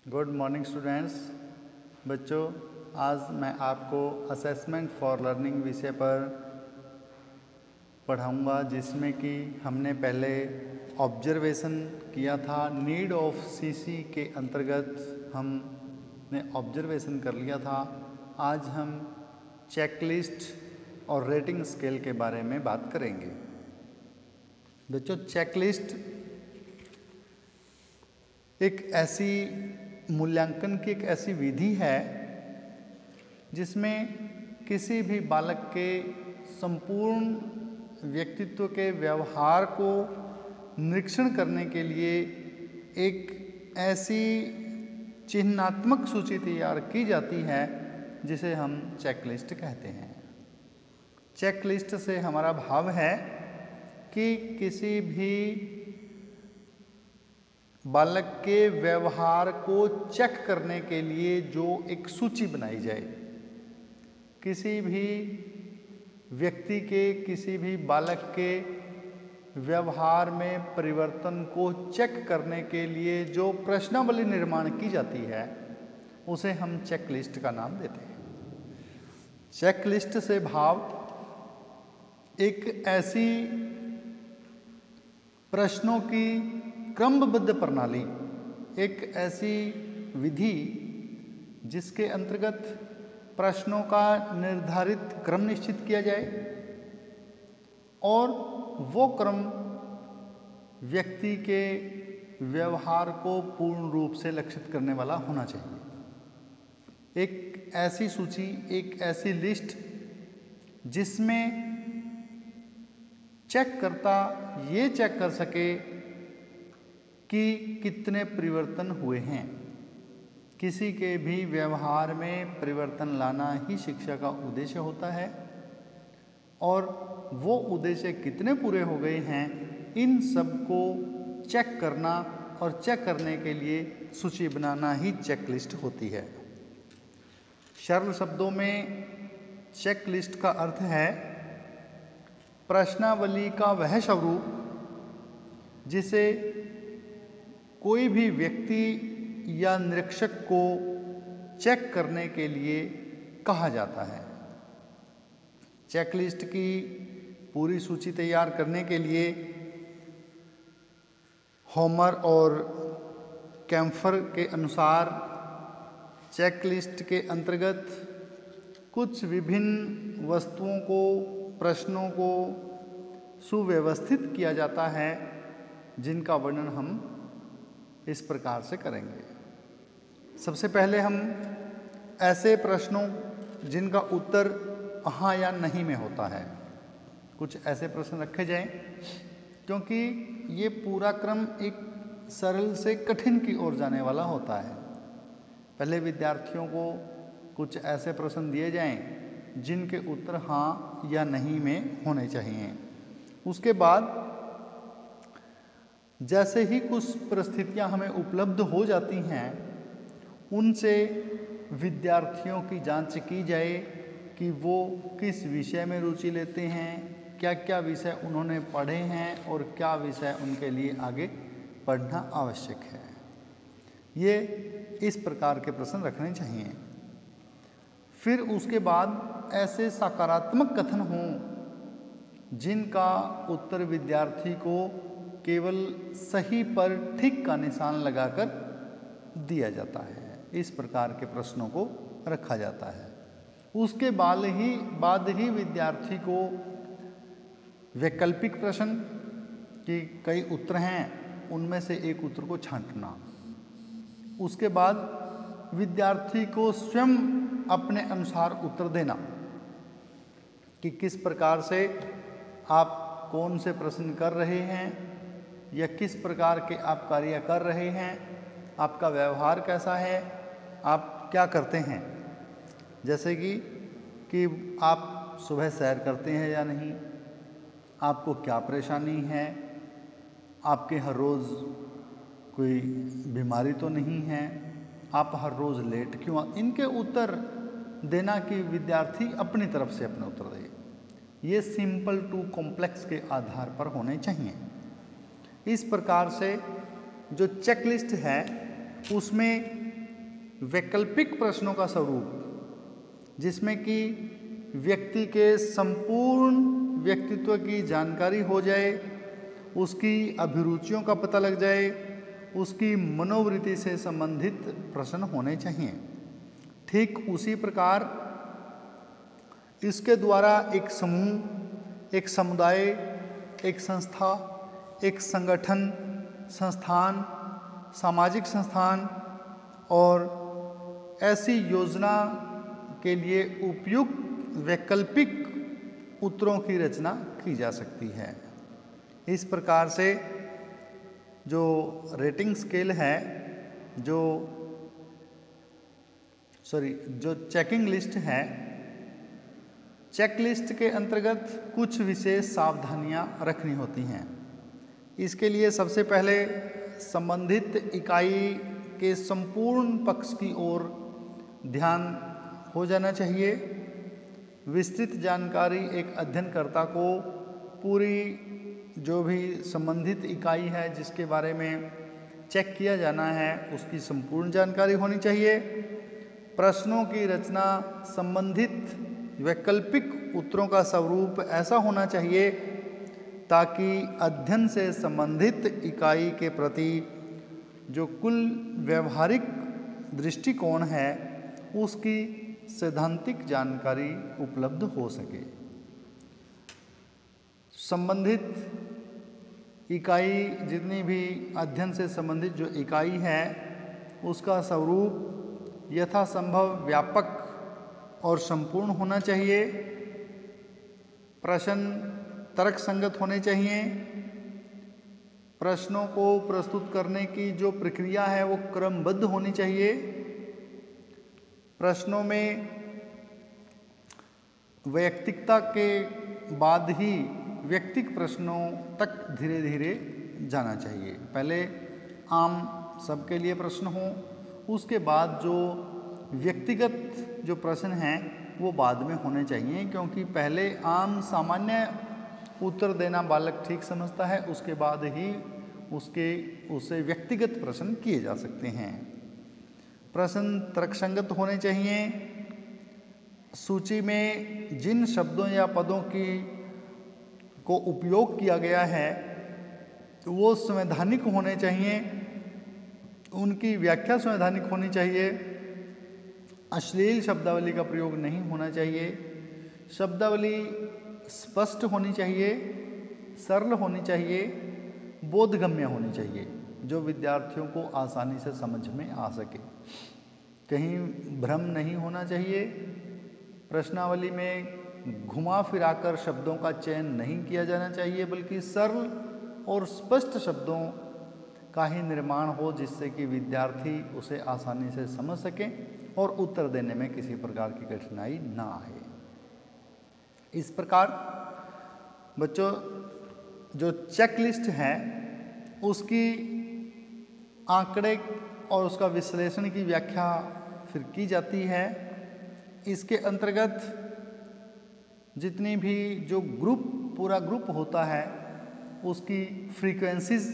Good morning students. बच्चों, आज मैं आपको असेसमेंट फॉर लर्निंग विषय पर पढ़ाऊंगा, जिसमें कि हमने पहले ऑब्जर्वेशन किया था। नीड ऑफ सीसी के अंतर्गत हमने ऑब्जर्वेशन कर लिया था। आज हम चेकलिस्ट और रेटिंग स्केल के बारे में बात करेंगे। बच्चों, चेकलिस्ट एक ऐसी मूल्यांकन की एक ऐसी विधि है जिसमें किसी भी बालक के संपूर्ण व्यक्तित्व के व्यवहार को निरीक्षण करने के लिए एक ऐसी चिन्हात्मक सूची तैयार की जाती है जिसे हम चेकलिस्ट कहते हैं। चेकलिस्ट से हमारा भाव है कि किसी भी बालक के व्यवहार को चेक करने के लिए जो एक सूची बनाई जाए, किसी भी व्यक्ति के, किसी भी बालक के व्यवहार में परिवर्तन को चेक करने के लिए जो प्रश्नावली निर्माण की जाती है, उसे हम चेकलिस्ट का नाम देते हैं। चेकलिस्ट से भाव एक ऐसी प्रश्नों की क्रमबद्ध प्रणाली, एक ऐसी विधि जिसके अंतर्गत प्रश्नों का निर्धारित क्रम निश्चित किया जाए और वो क्रम व्यक्ति के व्यवहार को पूर्ण रूप से लक्षित करने वाला होना चाहिए। एक ऐसी सूची, एक ऐसी लिस्ट जिसमें चेककर्ता ये चेक कर सके कि कितने परिवर्तन हुए हैं। किसी के भी व्यवहार में परिवर्तन लाना ही शिक्षा का उद्देश्य होता है और वो उद्देश्य कितने पूरे हो गए हैं, इन सब को चेक करना और चेक करने के लिए सूची बनाना ही चेकलिस्ट होती है। सरल शब्दों में चेकलिस्ट का अर्थ है प्रश्नावली का वह स्वरूप जिसे कोई भी व्यक्ति या निरीक्षक को चेक करने के लिए कहा जाता है। चेकलिस्ट की पूरी सूची तैयार करने के लिए होमर और कैम्फर के अनुसार चेकलिस्ट के अंतर्गत कुछ विभिन्न वस्तुओं को, प्रश्नों को सुव्यवस्थित किया जाता है, जिनका वर्णन हम इस प्रकार से करेंगे। सबसे पहले हम ऐसे प्रश्नों जिनका उत्तर हाँ या नहीं में होता है, कुछ ऐसे प्रश्न रखे जाएं, क्योंकि ये पूरा क्रम एक सरल से कठिन की ओर जाने वाला होता है। पहले विद्यार्थियों को कुछ ऐसे प्रश्न दिए जाएं जिनके उत्तर हाँ या नहीं में होने चाहिए। उसके बाद जैसे ही कुछ परिस्थितियां हमें उपलब्ध हो जाती हैं, उनसे विद्यार्थियों की जांच की जाए कि वो किस विषय में रुचि लेते हैं, क्या क्या विषय उन्होंने पढ़े हैं और क्या विषय उनके लिए आगे पढ़ना आवश्यक है। ये इस प्रकार के प्रश्न रखने चाहिए। फिर उसके बाद ऐसे सकारात्मक कथन हों जिनका उत्तर विद्यार्थी को केवल सही पर ठीक का निशान लगाकर दिया जाता है। इस प्रकार के प्रश्नों को रखा जाता है। उसके बाद ही विद्यार्थी को वैकल्पिक प्रश्न की कई उत्तर हैं, उनमें से एक उत्तर को छांटना। उसके बाद विद्यार्थी को स्वयं अपने अनुसार उत्तर देना कि किस प्रकार से आप कौन से प्रश्न कर रहे हैं या किस प्रकार के आप कार्य कर रहे हैं, आपका व्यवहार कैसा है, आप क्या करते हैं। जैसे कि आप सुबह सैर करते हैं या नहीं, आपको क्या परेशानी है, आपके हर रोज़ कोई बीमारी तो नहीं है, आप हर रोज़ लेट क्यों। इनके उत्तर देना कि विद्यार्थी अपनी तरफ से अपने उत्तर दे। ये सिंपल टू कॉम्प्लेक्स के आधार पर होने चाहिए। इस प्रकार से जो चेकलिस्ट है उसमें वैकल्पिक प्रश्नों का स्वरूप, जिसमें कि व्यक्ति के संपूर्ण व्यक्तित्व की जानकारी हो जाए, उसकी अभिरुचियों का पता लग जाए, उसकी मनोवृत्ति से संबंधित प्रश्न होने चाहिए। ठीक उसी प्रकार इसके द्वारा एक समूह, एक समुदाय, एक संस्था, एक संगठन, संस्थान, सामाजिक संस्थान और ऐसी योजना के लिए उपयुक्त वैकल्पिक उत्तरों की रचना की जा सकती है। इस प्रकार से जो रेटिंग स्केल है, जो चेकिंग लिस्ट है, चेकलिस्ट के अंतर्गत कुछ विशेष सावधानियां रखनी होती हैं। इसके लिए सबसे पहले संबंधित इकाई के संपूर्ण पक्ष की ओर ध्यान हो जाना चाहिए। विस्तृत जानकारी एक अध्ययनकर्ता को पूरी जो भी संबंधित इकाई है जिसके बारे में चेक किया जाना है उसकी संपूर्ण जानकारी होनी चाहिए। प्रश्नों की रचना संबंधित वैकल्पिक उत्तरों का स्वरूप ऐसा होना चाहिए ताकि अध्ययन से संबंधित इकाई के प्रति जो कुल व्यवहारिक दृष्टिकोण है उसकी सैद्धांतिक जानकारी उपलब्ध हो सके। संबंधित इकाई, जितनी भी अध्ययन से संबंधित जो इकाई है उसका स्वरूप यथासंभव व्यापक और संपूर्ण होना चाहिए। प्रश्न तर्कसंगत होने चाहिए। प्रश्नों को प्रस्तुत करने की जो प्रक्रिया है वो क्रमबद्ध होनी चाहिए। प्रश्नों में वैयक्तिकता के बाद ही व्यक्तिक प्रश्नों तक धीरे धीरे जाना चाहिए। पहले आम सबके लिए प्रश्न हो, उसके बाद जो व्यक्तिगत जो प्रश्न हैं वो बाद में होने चाहिए, क्योंकि पहले आम सामान्य उत्तर देना बालक ठीक समझता है, उसके बाद ही उससे व्यक्तिगत प्रश्न किए जा सकते हैं। प्रश्न तर्कसंगत होने चाहिए। सूची में जिन शब्दों या पदों को उपयोग किया गया है वो संवैधानिक होने चाहिए, उनकी व्याख्या संवैधानिक होनी चाहिए। अश्लील शब्दावली का प्रयोग नहीं होना चाहिए। शब्दावली स्पष्ट होनी चाहिए, सरल होनी चाहिए, बोधगम्य होनी चाहिए, जो विद्यार्थियों को आसानी से समझ में आ सके। कहीं भ्रम नहीं होना चाहिए। प्रश्नावली में घुमा फिराकर शब्दों का चयन नहीं किया जाना चाहिए, बल्कि सरल और स्पष्ट शब्दों का ही निर्माण हो, जिससे कि विद्यार्थी उसे आसानी से समझ सके और उत्तर देने में किसी प्रकार की कठिनाई ना आए। इस प्रकार बच्चों जो चेकलिस्ट है उसकी आंकड़े और उसका विश्लेषण की व्याख्या फिर की जाती है। इसके अंतर्गत जितनी भी जो पूरा ग्रुप होता है उसकी फ्रीक्वेंसीज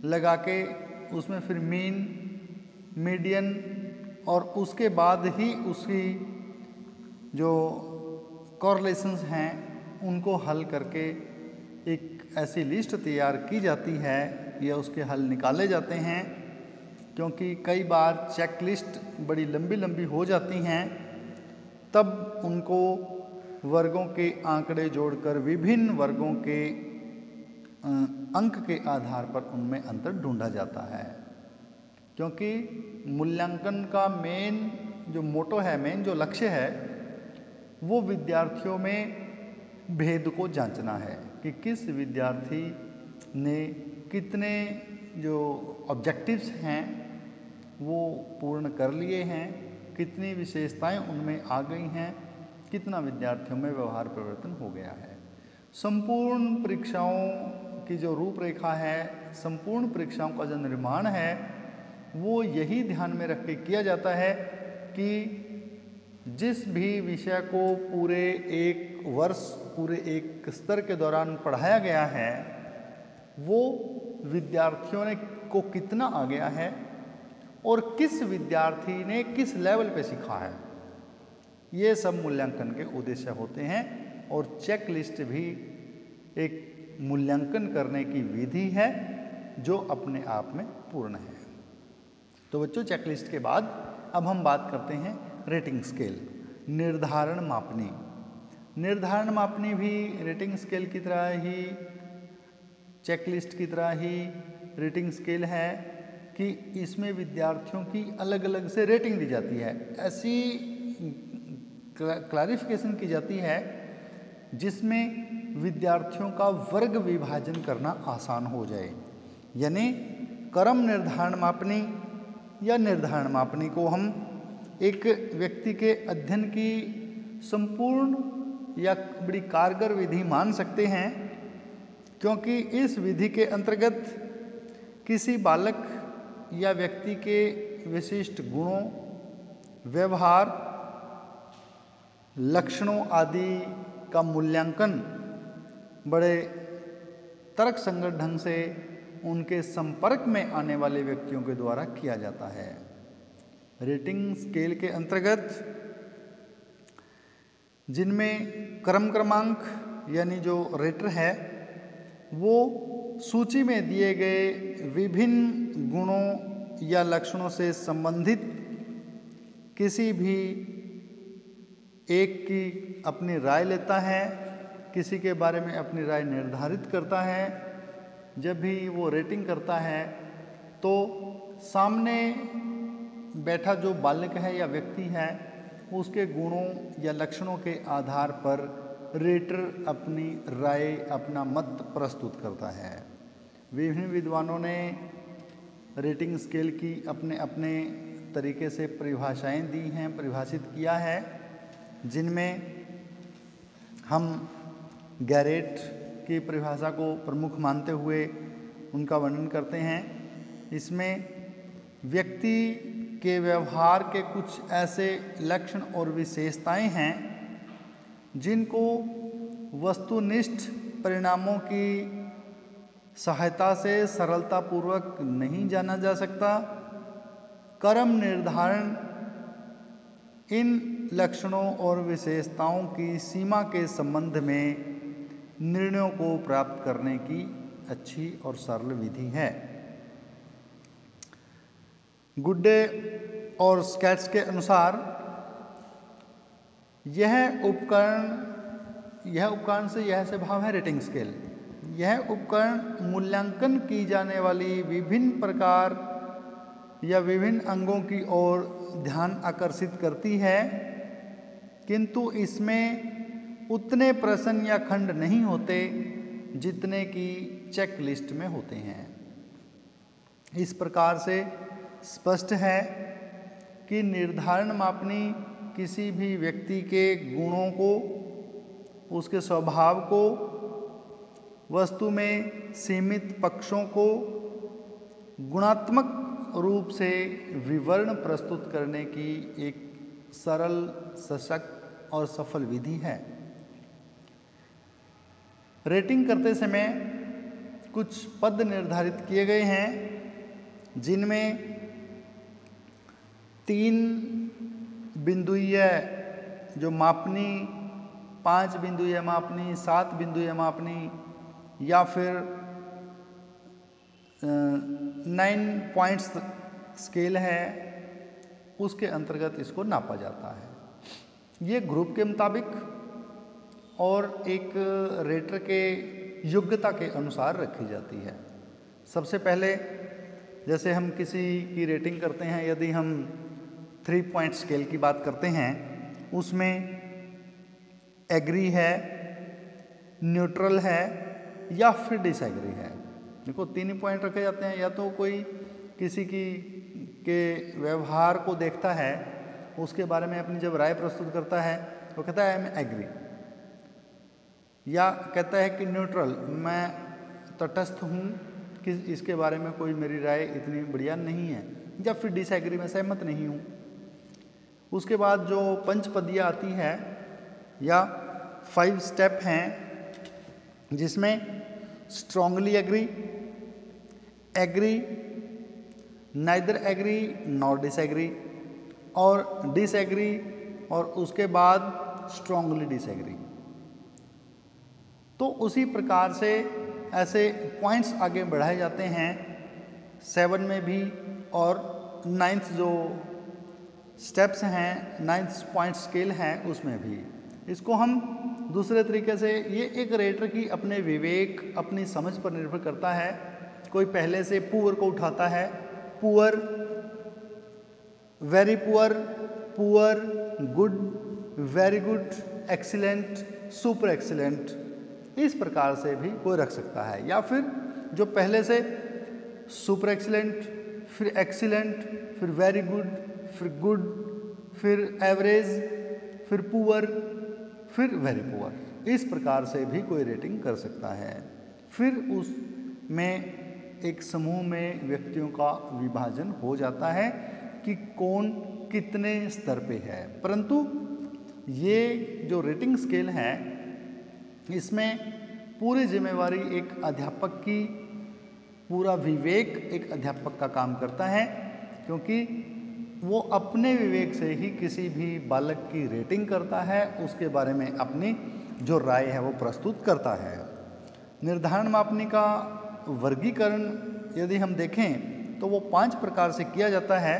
लगा के उसमें फिर मीन, मीडियन और उसके बाद ही उसकी जो कॉरलेशंस हैं उनको हल करके एक ऐसी लिस्ट तैयार की जाती है या उसके हल निकाले जाते हैं। क्योंकि कई बार चेकलिस्ट बड़ी लंबी लंबी हो जाती हैं, तब उनको वर्गों के आंकड़े जोड़कर विभिन्न वर्गों के अंक के आधार पर उनमें अंतर ढूंढा जाता है। क्योंकि मूल्यांकन का मेन जो मोटो है, मेन जो लक्ष्य है, वो विद्यार्थियों में भेद को जांचना है कि किस विद्यार्थी ने कितने जो ऑब्जेक्टिव्स हैं वो पूर्ण कर लिए हैं, कितनी विशेषताएं उनमें आ गई हैं, कितना विद्यार्थियों में व्यवहार परिवर्तन हो गया है। संपूर्ण परीक्षाओं की जो रूपरेखा है, संपूर्ण परीक्षाओं का जो निर्माण है, वो यही ध्यान में रख के किया जाता है कि जिस भी विषय को पूरे एक वर्ष, पूरे एक स्तर के दौरान पढ़ाया गया है, वो विद्यार्थियों को कितना आ गया है, और किस विद्यार्थी ने किस लेवल पे सीखा है। ये सब मूल्यांकन के उद्देश्य होते हैं और चेक लिस्ट भी एक मूल्यांकन करने की विधि है जो अपने आप में पूर्ण है। तो बच्चों, चेक लिस्ट के बाद अब हम बात करते हैं रेटिंग स्केल, निर्धारण मापनी। निर्धारण मापनी भी रेटिंग स्केल की तरह ही, चेक लिस्ट की तरह ही रेटिंग स्केल है कि इसमें विद्यार्थियों की अलग अलग से रेटिंग दी जाती है। ऐसी क्लैरिफिकेशन की जाती है जिसमें विद्यार्थियों का वर्ग विभाजन करना आसान हो जाए। यानी क्रम निर्धारण मापनी या निर्धारण मापनी को हम एक व्यक्ति के अध्ययन की संपूर्ण या बड़ी कारगर विधि मान सकते हैं, क्योंकि इस विधि के अंतर्गत किसी बालक या व्यक्ति के विशिष्ट गुणों, व्यवहार, लक्षणों आदि का मूल्यांकन बड़े तर्कसंगत ढंग से उनके संपर्क में आने वाले व्यक्तियों के द्वारा किया जाता है। रेटिंग स्केल के अंतर्गत जिनमें क्रमांक यानी जो रेटर है वो सूची में दिए गए विभिन्न गुणों या लक्षणों से संबंधित किसी भी एक की अपनी राय लेता है, किसी के बारे में अपनी राय निर्धारित करता है। जब भी वो रेटिंग करता है तो सामने बैठा जो बालक है या व्यक्ति है उसके गुणों या लक्षणों के आधार पर रेटर अपनी राय, अपना मत प्रस्तुत करता है। विभिन्न विद्वानों ने रेटिंग स्केल की अपने अपने तरीके से परिभाषाएं दी हैं, परिभाषित किया है, जिनमें हम गैरेट की परिभाषा को प्रमुख मानते हुए उनका वर्णन करते हैं। इसमें व्यक्ति के व्यवहार के कुछ ऐसे लक्षण और विशेषताएं हैं जिनको वस्तुनिष्ठ परिणामों की सहायता से सरलतापूर्वक नहीं जाना जा सकता। क्रम निर्धारण इन लक्षणों और विशेषताओं की सीमा के संबंध में निर्णयों को प्राप्त करने की अच्छी और सरल विधि है। गुड्डे और स्केट्स के अनुसार यह उपकरण से यह से भाव है रेटिंग स्केल। यह उपकरण मूल्यांकन की जाने वाली विभिन्न प्रकार या विभिन्न अंगों की ओर ध्यान आकर्षित करती है, किंतु इसमें उतने प्रश्न या खंड नहीं होते जितने कि चेक लिस्ट में होते हैं। इस प्रकार से स्पष्ट है कि निर्धारण मापनी किसी भी व्यक्ति के गुणों को, उसके स्वभाव को, वस्तु में सीमित पक्षों को गुणात्मक रूप से विवरण प्रस्तुत करने की एक सरल, सशक्त और सफल विधि है। रेटिंग करते समय कुछ पद निर्धारित किए गए हैं, जिनमें 3 बिंदुयीय जो मापनी, 5 बिंदुयीय मापनी, 7 बिंदुयीय मापनी या फिर 9 पॉइंट्स स्केल है, उसके अंतर्गत इसको नापा जाता है। ये ग्रुप के मुताबिक और एक रेटर के योग्यता के अनुसार रखी जाती है। सबसे पहले जैसे हम किसी की रेटिंग करते हैं, यदि हम 3 पॉइंट स्केल की बात करते हैं, उसमें एग्री है, न्यूट्रल है या फिर डिसएग्री है। देखो 3 ही पॉइंट रखे जाते हैं। या तो कोई किसी के व्यवहार को देखता है, उसके बारे में अपनी जब राय प्रस्तुत करता है तो कहता है मैं एग्री, या कहता है कि न्यूट्रल, मैं तटस्थ हूँ कि इसके बारे में कोई मेरी राय इतनी बढ़िया नहीं है, या फिर डिसएग्री, में सहमत नहीं हूँ। उसके बाद जो पंचपदियाँ आती है या 5 स्टेप हैं, जिसमें strongly agree, agree, neither agree nor disagree, और डिसएग्री, और उसके बाद स्ट्रांगली डिसएग्री। तो उसी प्रकार से ऐसे पॉइंट्स आगे बढ़ाए जाते हैं 7 में भी, और 9th जो स्टेप्स हैं, 9th पॉइंट स्केल हैं उसमें भी। इसको हम दूसरे तरीके से, ये एक रेटर की अपने विवेक, अपनी समझ पर निर्भर करता है। कोई पहले से पुअर को उठाता है, poor, very poor, poor, good, very good, excellent, super excellent, इस प्रकार से भी कोई रख सकता है। या फिर जो पहले से सुपर एक्सीलेंट, फिर एक्सीलेंट, फिर वेरी गुड, फिर गुड, फिर एवरेज, फिर पुअर, फिर वेरी पुअर, इस प्रकार से भी कोई रेटिंग कर सकता है। फिर उसमें एक समूह में व्यक्तियों का विभाजन हो जाता है कि कौन कितने स्तर पे है। परंतु ये जो रेटिंग स्केल है, इसमें पूरी जिम्मेवारी एक अध्यापक की, पूरा विवेक एक अध्यापक का काम करता है, क्योंकि वो अपने विवेक से ही किसी भी बालक की रेटिंग करता है, उसके बारे में अपनी जो राय है वो प्रस्तुत करता है। निर्धारण मापनी का वर्गीकरण यदि हम देखें तो वो 5 प्रकार से किया जाता है,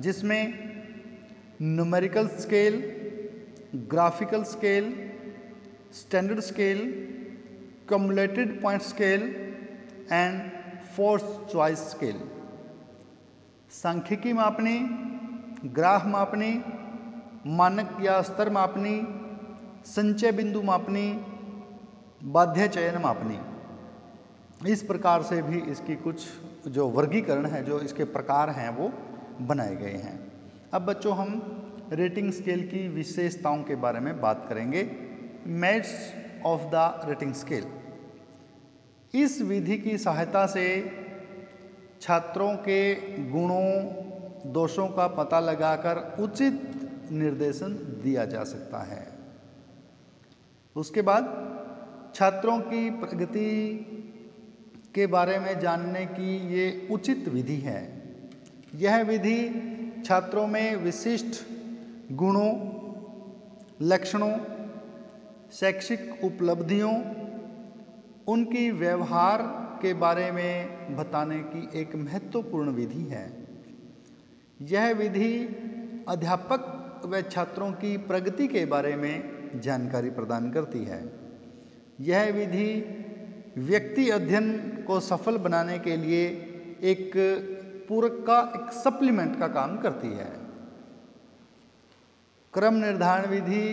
जिसमें numerical scale, graphical scale, standard scale, cumulated point scale and force choice scale. सांख्यिकी मापनी, ग्राफ मापनी, मानक या स्तर मापनी, संचय बिंदु मापनी, बाध्य चयन मापनी, इस प्रकार से भी इसकी कुछ जो वर्गीकरण है, जो इसके प्रकार हैं वो बनाए गए हैं। अब बच्चों हम रेटिंग स्केल की विशेषताओं के बारे में बात करेंगे। Merits of the rating scale, इस विधि की सहायता से छात्रों के गुणों दोषों का पता लगाकर उचित निर्देशन दिया जा सकता है। उसके बाद छात्रों की प्रगति के बारे में जानने की ये उचित विधि है। यह विधि छात्रों में विशिष्ट गुणों, लक्षणों, शैक्षिक उपलब्धियों, उनकी व्यवहार के बारे में बताने की एक महत्वपूर्ण विधि है। यह विधि अध्यापक व छात्रों की प्रगति के बारे में जानकारी प्रदान करती है। यह विधि व्यक्ति अध्ययन को सफल बनाने के लिए एक पूरक का, एक सप्लीमेंट का काम करती है। क्रम निर्धारण विधि